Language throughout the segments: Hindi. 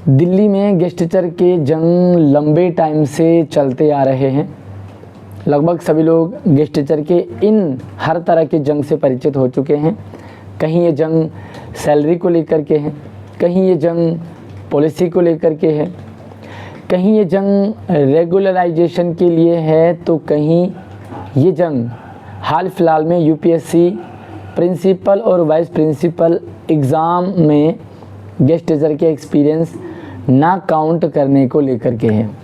दिल्ली में गेस्ट टीचर के जंग लंबे टाइम से चलते आ रहे हैं। लगभग सभी लोग गेस्ट टीचर के इन हर तरह के जंग से परिचित हो चुके हैं। कहीं ये जंग सैलरी को लेकर के है, कहीं ये जंग पॉलिसी को लेकर के है, कहीं ये जंग रेगुलराइजेशन के लिए है, तो कहीं ये जंग हाल फिलहाल में यूपीएससी प्रिंसिपल और वाइस प्रिंसिपल एग्ज़ाम में गेस्ट टीचर के एक्सपीरियंस ना काउंट करने को लेकर के हैं।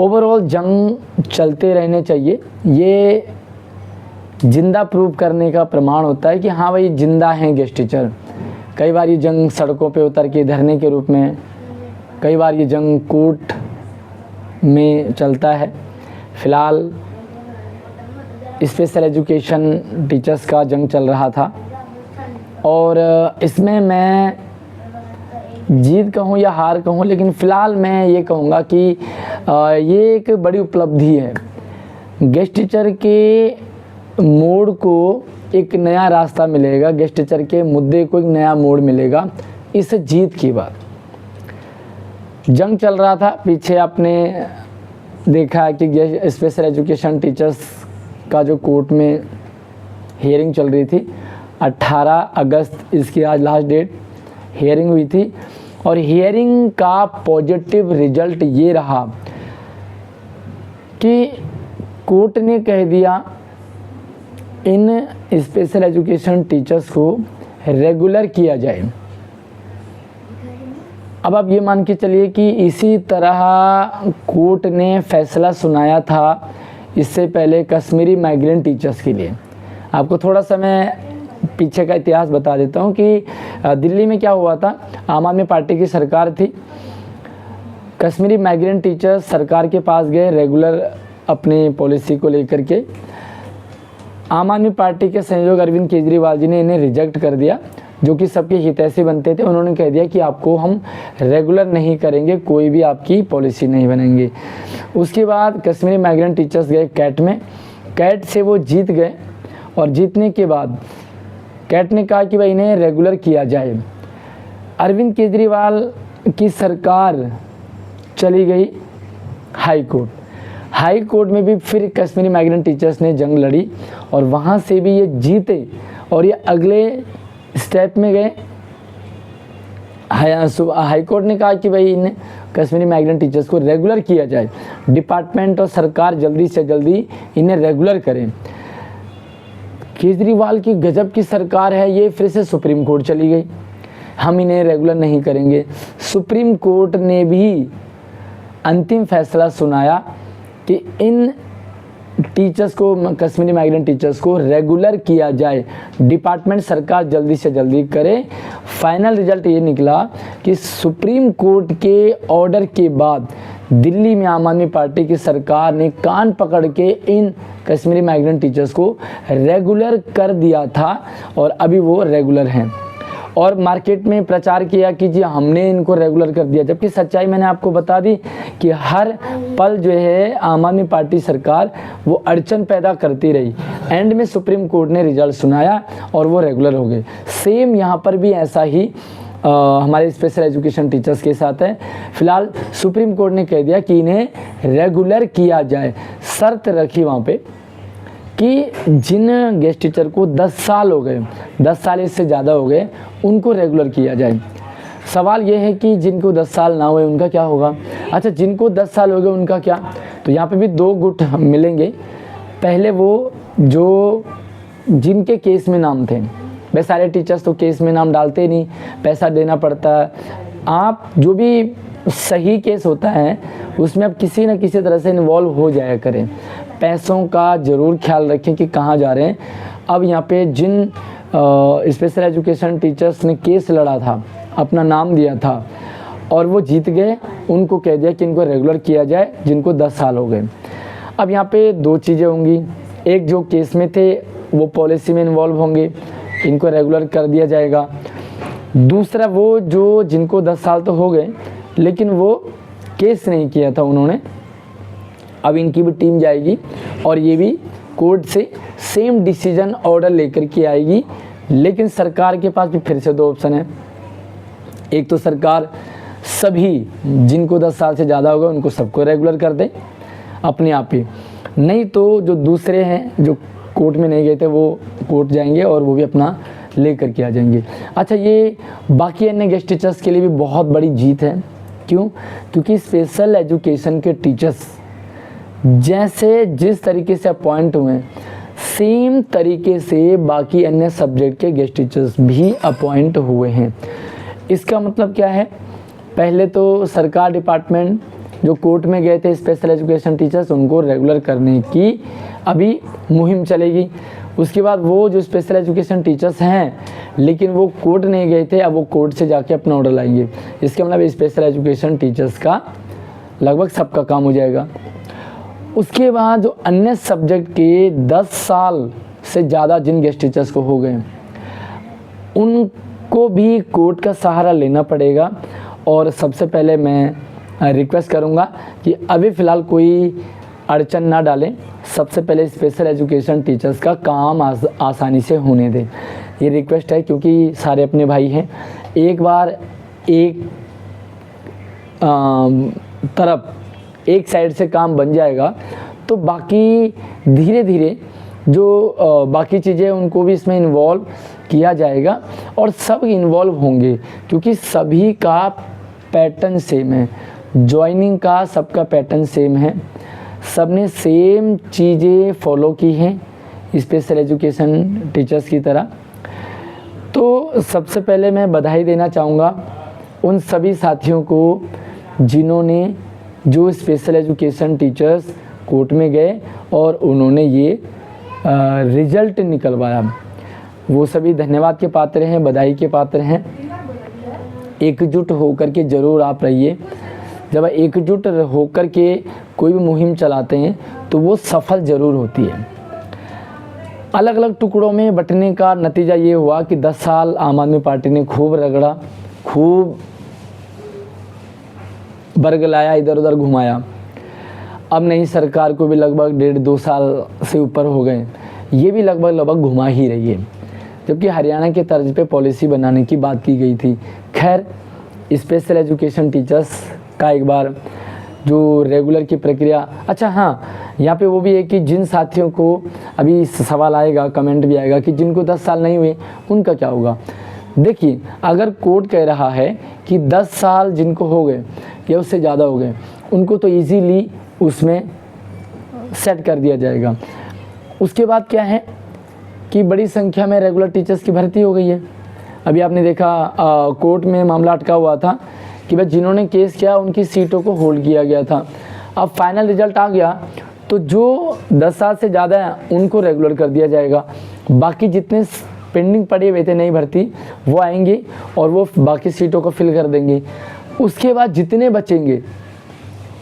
ओवरऑल जंग चलते रहने चाहिए। ये जिंदा प्रूव करने का प्रमाण होता है कि हाँ भाई जिंदा हैं गेस्ट टीचर। कई बार ये जंग सड़कों पे उतर के धरने के रूप में, कई बार ये जंग कोर्ट में चलता है। फ़िलहाल स्पेशल एजुकेशन टीचर्स का जंग चल रहा था और इसमें मैं जीत कहूँ या हार कहूँ, लेकिन फ़िलहाल मैं ये कहूँगा कि ये एक बड़ी उपलब्धि है। गेस्ट टीचर के मोड़ को एक नया रास्ता मिलेगा, गेस्ट टीचर के मुद्दे को एक नया मोड़ मिलेगा इस जीत की बात। जंग चल रहा था, पीछे आपने देखा कि स्पेशल एजुकेशन टीचर्स का जो कोर्ट में हियरिंग चल रही थी, 18 अगस्त इसकी आज लास्ट डेट हियरिंग हुई थी और हियरिंग का पॉजिटिव रिजल्ट ये रहा कि कोर्ट ने कह दिया इन स्पेशल एजुकेशन टीचर्स को रेगुलर किया जाए। अब आप ये मान के चलिए कि इसी तरह कोर्ट ने फैसला सुनाया था इससे पहले कश्मीरी माइग्रेंट टीचर्स के लिए। आपको थोड़ा सा मैं पीछे का इतिहास बता देता हूँ कि दिल्ली में क्या हुआ था। आम आदमी पार्टी की सरकार थी, कश्मीरी माइग्रेंट टीचर्स सरकार के पास गए रेगुलर अपनी पॉलिसी को लेकर के। आम आदमी पार्टी के संयोजक अरविंद केजरीवाल जी ने इन्हें रिजेक्ट कर दिया, जो कि सबके हितैषी बनते थे। उन्होंने कह दिया कि आपको हम रेगुलर नहीं करेंगे, कोई भी आपकी पॉलिसी नहीं बनाएंगे। उसके बाद कश्मीरी माइग्रेंट टीचर्स गए कैट में, कैट से वो जीत गए और जीतने के बाद कैट ने कहा कि भाई इन्हें रेगुलर किया जाए। अरविंद केजरीवाल की सरकार चली गई हाई कोर्ट। हाई कोर्ट में भी फिर कश्मीरी माइग्रेंट टीचर्स ने जंग लड़ी और वहाँ से भी ये जीते और ये अगले स्टेप में गए। हाई कोर्ट ने कहा कि भाई इन कश्मीरी माइग्रेंट टीचर्स को रेगुलर किया जाए, डिपार्टमेंट और सरकार जल्दी से जल्दी इन्हें रेगुलर करें। केजरीवाल की गजब की सरकार है, ये फिर से सुप्रीम कोर्ट चली गई, हम इन्हें रेगुलर नहीं करेंगे। सुप्रीम कोर्ट ने भी अंतिम फैसला सुनाया कि इन टीचर्स को, कश्मीरी माइग्रेंट टीचर्स को रेगुलर किया जाए, डिपार्टमेंट सरकार जल्दी से जल्दी करे। फाइनल रिजल्ट ये निकला कि सुप्रीम कोर्ट के ऑर्डर के बाद दिल्ली में आम आदमी पार्टी की सरकार ने कान पकड़ के इन कश्मीरी माइग्रेंट टीचर्स को रेगुलर कर दिया था और अभी वो रेगुलर हैं। और मार्केट में प्रचार किया कि जी हमने इनको रेगुलर कर दिया, जबकि सच्चाई मैंने आपको बता दी कि हर पल जो है आम आदमी पार्टी सरकार वो अड़चन पैदा करती रही। एंड में सुप्रीम कोर्ट ने रिजल्ट सुनाया और वो रेगुलर हो गए। सेम यहाँ पर भी ऐसा ही हमारे स्पेशल एजुकेशन टीचर्स के साथ है। फिलहाल सुप्रीम कोर्ट ने कह दिया कि इन्हें रेगुलर किया जाए। शर्त रखी वहाँ पे कि जिन गेस्ट टीचर को 10 साल हो गए, 10 साल इससे ज़्यादा हो गए, उनको रेगुलर किया जाए। सवाल ये है कि जिनको 10 साल ना हुए उनका क्या होगा। अच्छा, जिनको 10 साल हो गए उनका क्या, तो यहाँ पे भी 2 गुट मिलेंगे। पहले वो जो जिनके केस में नाम थे, वे सारे टीचर्स तो केस में नाम डालते नहीं, पैसा देना पड़ता है। आप जो भी सही केस होता है उसमें आप किसी न किसी तरह से इन्वॉल्व हो जाया करें। पैसों का ज़रूर ख्याल रखें कि कहाँ जा रहे हैं। अब यहाँ पे जिन स्पेशल एजुकेशन टीचर्स ने केस लड़ा था, अपना नाम दिया था और वो जीत गए, उनको कह दिया कि इनको रेगुलर किया जाए जिनको 10 साल हो गए। अब यहाँ पे 2 चीज़ें होंगी, एक जो केस में थे वो पॉलिसी में इन्वॉल्व होंगे, इनको रेगुलर कर दिया जाएगा। दूसरा वो जो जिनको 10 साल तो हो गए लेकिन वो केस नहीं किया था उन्होंने, अब इनकी भी टीम जाएगी और ये भी कोर्ट से सेम डिसीजन ऑर्डर लेकर के आएगी। लेकिन सरकार के पास भी फिर से 2 ऑप्शन है। एक तो सरकार सभी जिनको 10 साल से ज़्यादा होगा उनको सबको रेगुलर कर दें अपने आप ही, नहीं तो जो दूसरे हैं जो कोर्ट में नहीं गए थे वो कोर्ट जाएंगे और वो भी अपना ले करके आ जाएंगे। अच्छा, ये बाकी अन्य गेस्ट टीचर्स के लिए भी बहुत बड़ी जीत है। क्यों? क्योंकि स्पेशल एजुकेशन के टीचर्स जैसे जिस तरीके से अपॉइंट हुए सेम तरीके से बाकी अन्य सब्जेक्ट के गेस्ट टीचर्स भी अपॉइंट हुए हैं। इसका मतलब क्या है? पहले तो सरकार डिपार्टमेंट जो कोर्ट में गए थे स्पेशल एजुकेशन टीचर्स उनको रेगुलर करने की अभी मुहिम चलेगी। उसके बाद वो जो स्पेशल एजुकेशन टीचर्स हैं लेकिन वो कोर्ट नहीं गए थे, अब वो कोर्ट से जाके अपना ऑर्डर लाएंगे। इसका मतलब स्पेशल एजुकेशन टीचर्स का लगभग सबका काम हो जाएगा। उसके बाद जो अन्य सब्जेक्ट के 10 साल से ज़्यादा जिन गेस्ट टीचर्स को हो गए उनको भी कोर्ट का सहारा लेना पड़ेगा। और सबसे पहले मैं रिक्वेस्ट करूँगा कि अभी फ़िलहाल कोई अड़चन ना डालें, सबसे पहले स्पेशल एजुकेशन टीचर्स का काम आसानी से होने दें। ये रिक्वेस्ट है क्योंकि सारे अपने भाई हैं। एक बार एक तरफ एक साइड से काम बन जाएगा तो बाकी धीरे धीरे जो बाकी चीज़ें उनको भी इसमें इन्वॉल्व किया जाएगा और सब इन्वॉल्व होंगे क्योंकि सभी का पैटर्न सेम है, ज्वाइनिंग का सबका पैटर्न सेम है, सबने सेम चीज़ें फॉलो की हैं स्पेशल एजुकेशन टीचर्स की तरह। तो सबसे पहले मैं बधाई देना चाहूँगा उन सभी साथियों को जिन्होंने जो स्पेशल एजुकेशन टीचर्स कोर्ट में गए और उन्होंने ये रिजल्ट निकलवाया। वो सभी धन्यवाद के पात्र हैं, बधाई के पात्र हैं। एकजुट होकर के ज़रूर आप रहिए। जब एकजुट होकर के कोई भी मुहिम चलाते हैं तो वो सफल ज़रूर होती है। अलग अलग टुकड़ों में बंटने का नतीजा ये हुआ कि 10 साल आम आदमी पार्टी ने खूब रगड़ा, खूब बरगलाया, इधर उधर घुमाया। अब नई सरकार को भी लगभग 1.5-2 साल से ऊपर हो गए, ये भी लगभग घुमा ही रही है, जबकि हरियाणा के तर्ज पे पॉलिसी बनाने की बात की गई थी। खैर, स्पेशल एजुकेशन टीचर्स का एक बार जो रेगुलर की प्रक्रिया, अच्छा हाँ, यहाँ पे वो भी है कि जिन साथियों को अभी सवाल आएगा, कमेंट भी आएगा कि जिनको 10 साल नहीं हुए उनका क्या होगा। देखिए, अगर कोर्ट कह रहा है कि 10 साल जिनको हो गए या उससे ज़्यादा हो गए उनको तो इजीली उसमें सेट कर दिया जाएगा। उसके बाद क्या है कि बड़ी संख्या में रेगुलर टीचर्स की भर्ती हो गई है। अभी आपने देखा कोर्ट में मामला अटका हुआ था कि भाई जिन्होंने केस किया उनकी सीटों को होल्ड किया गया था। अब फाइनल रिजल्ट आ गया तो जो 10 साल से ज़्यादा हैं उनको रेगुलर कर दिया जाएगा। बाकी जितने पेंडिंग पड़े हुए थे नई भर्ती वो आएंगे और वो बाकी सीटों को फिल कर देंगे। उसके बाद जितने बचेंगे,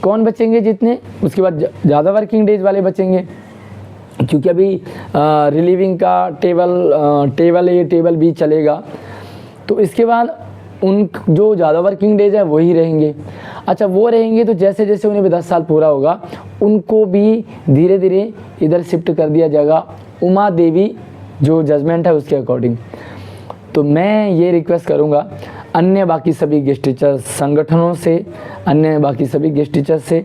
कौन बचेंगे जितने, उसके बाद ज़्यादा वर्किंग डेज वाले बचेंगे क्योंकि अभी रिलीविंग का टेबल ए टेबल बी चलेगा। तो इसके बाद उन जो ज़्यादा वर्किंग डेज है वही रहेंगे। अच्छा, वो रहेंगे तो जैसे जैसे उन्हें भी 10 साल पूरा होगा उनको भी धीरे धीरे इधर शिफ्ट कर दिया जाएगा उमा देवी जो जजमेंट है उसके अकॉर्डिंग। तो मैं ये रिक्वेस्ट करूँगा अन्य बाकी सभी गेस्ट टीचर्स संगठनों से, अन्य बाकी सभी गेस्ट टीचर्स से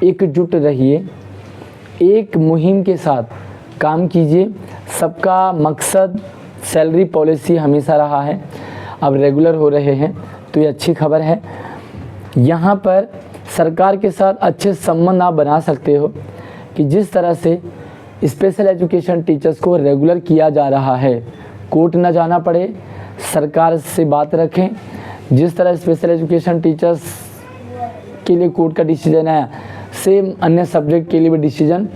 एकजुट रहिए, एक मुहिम के साथ काम कीजिए। सबका मकसद सैलरी पॉलिसी हमेशा रहा है, अब रेगुलर हो रहे हैं तो ये अच्छी खबर है। यहाँ पर सरकार के साथ अच्छे संबंध आप बना सकते हो कि जिस तरह से स्पेशल एजुकेशन टीचर्स को रेगुलर किया जा रहा है, कोर्ट ना जाना पड़े, सरकार से बात रखें। जिस तरह स्पेशल एजुकेशन टीचर्स के लिए कोर्ट का डिसीजन है, सेम अन्य सब्जेक्ट के लिए भी डिसीजन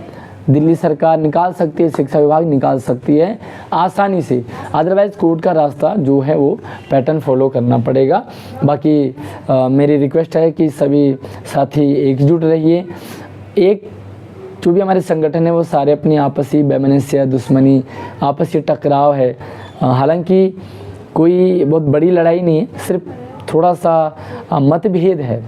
दिल्ली सरकार निकाल सकती है, शिक्षा विभाग निकाल सकती है आसानी से। अदरवाइज़ कोर्ट का रास्ता जो है वो पैटर्न फॉलो करना पड़ेगा। बाकी मेरी रिक्वेस्ट है कि सभी साथी एकजुट रहिए। एक जो भी हमारे संगठन है वो सारे अपनी आपसी वैमनस्य, दुश्मनी, आपसी टकराव है। हालांकि कोई बहुत बड़ी लड़ाई नहीं है, सिर्फ थोड़ा सा मतभेद है,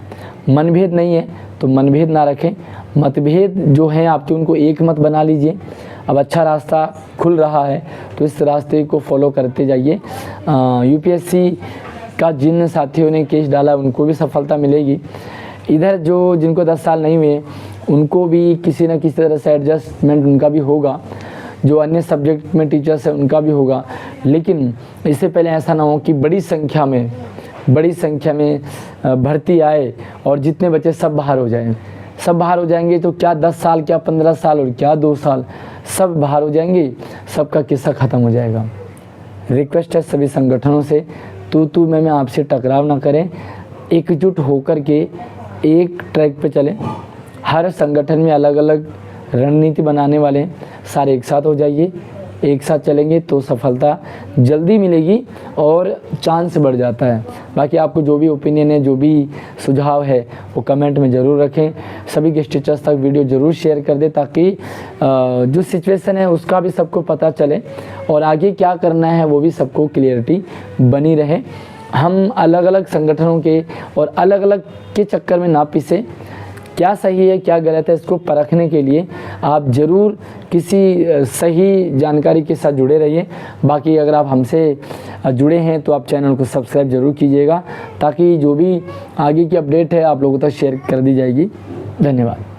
मनभेद नहीं है, तो मनभेद ना रखें। मतभेद जो हैं आपके उनको एक मत बना लीजिए। अब अच्छा रास्ता खुल रहा है तो इस रास्ते को फॉलो करते जाइए। यूपीएससी का जिन साथियों ने केस डाला उनको भी सफलता मिलेगी। इधर जो जिनको 10 साल नहीं हुए उनको भी किसी न किसी तरह से एडजस्टमेंट उनका भी होगा, जो अन्य सब्जेक्ट में टीचर्स हैं उनका भी होगा। लेकिन इससे पहले ऐसा ना हो कि बड़ी संख्या में भर्ती आए और जितने बच्चे सब बाहर हो जाएं। सब बाहर हो जाएंगे तो क्या 10 साल, क्या 15 साल और क्या 2 साल, सब बाहर हो जाएंगे, सबका किस्सा ख़त्म हो जाएगा। रिक्वेस्ट है सभी संगठनों से, तू मैं आपसे टकराव ना करें, एकजुट होकर के एक ट्रैक पे चलें। हर संगठन में अलग अलग रणनीति बनाने वाले सारे एक साथ हो जाइए, एक साथ चलेंगे तो सफलता जल्दी मिलेगी और चांस बढ़ जाता है। बाकी आपको जो भी ओपिनियन है, जो भी सुझाव है वो कमेंट में ज़रूर रखें। सभी गेस्ट टीचर्स तक वीडियो ज़रूर शेयर कर दें ताकि जो सिचुएशन है उसका भी सबको पता चले और आगे क्या करना है वो भी सबको क्लियरिटी बनी रहे। हम अलग अलग संगठनों के और अलग अलग के चक्कर में ना पिसे, क्या सही है क्या गलत है इसको परखने के लिए आप ज़रूर किसी सही जानकारी के साथ जुड़े रहिए। बाकी अगर आप हमसे जुड़े हैं तो आप चैनल को सब्सक्राइब ज़रूर कीजिएगा ताकि जो भी आगे की अपडेट है आप लोगों तक शेयर कर दी जाएगी। धन्यवाद।